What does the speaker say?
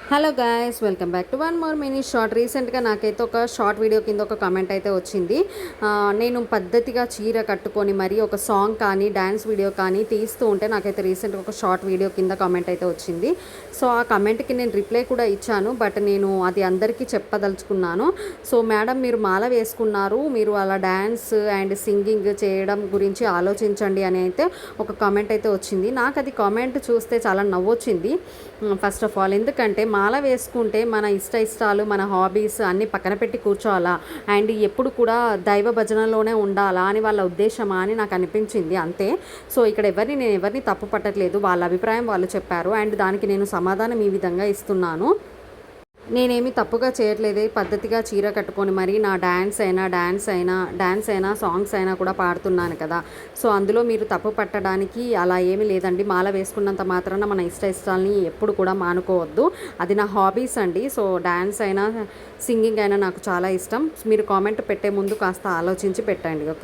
Hello guys, welcome back to one more mini short. రీసెంట్గా నాకైతే ఒక షార్ట్ వీడియో కింద ఒక కామెంట్ అయితే వచ్చింది. నేను పద్ధతిగా చీర కట్టుకొని మరి ఒక సాంగ్ కానీ డ్యాన్స్ వీడియో కానీ తీస్తూ ఉంటే నాకైతే రీసెంట్గా ఒక షార్ట్ వీడియో కింద కామెంట్ అయితే వచ్చింది. సో ఆ కామెంట్కి నేను రిప్లై కూడా ఇచ్చాను, బట్ నేను అది అందరికీ చెప్పదలుచుకున్నాను. సో మేడం, మీరు మాల వేసుకున్నారు, మీరు అలా డ్యాన్స్ అండ్ సింగింగ్ చేయడం గురించి ఆలోచించండి అని అయితే ఒక కామెంట్ అయితే వచ్చింది. నాకు అది కామెంట్ చూస్తే చాలా నవ్వొచ్చింది. ఫస్ట్ ఆఫ్ ఆల్, ఎందుకంటే మాల వేసుకుంటే మన ఇష్టాలు, మన హాబీస్ అన్నీ పక్కన పెట్టి కూర్చోవాలా అండ్ ఎప్పుడు కూడా దైవ భజనలోనే ఉండాలా అని వాళ్ళ ఉద్దేశమా అని నాకు అనిపించింది, అంతే. సో ఇక్కడ నేను ఎవరిని తప్పు పట్టట్లేదు, వాళ్ళ అభిప్రాయం వాళ్ళు చెప్పారు అండ్ దానికి నేను సమాధానం ఈ విధంగా ఇస్తున్నాను. నేనేమి తప్పుగా చేయట్లేదు. పద్ధతిగా చీర కట్టుకొని మరి నా డ్యాన్స్ అయినా సాంగ్స్ అయినా కూడా పాడుతున్నాను కదా. సో అందులో మీరు తప్పు పట్టడానికి అలా ఏమీ లేదండి. మాల వేసుకున్నంత మాత్రాన మన ఇష్టాలని ఎప్పుడు కూడా మానుకోవద్దు. అది నా హాబీస్ అండి. సో డ్యాన్స్ అయినా సింగింగ్ అయినా నాకు చాలా ఇష్టం. మీరు కామెంట్ పెట్టే ముందు కాస్త ఆలోచించి పెట్టండి, ఓకే.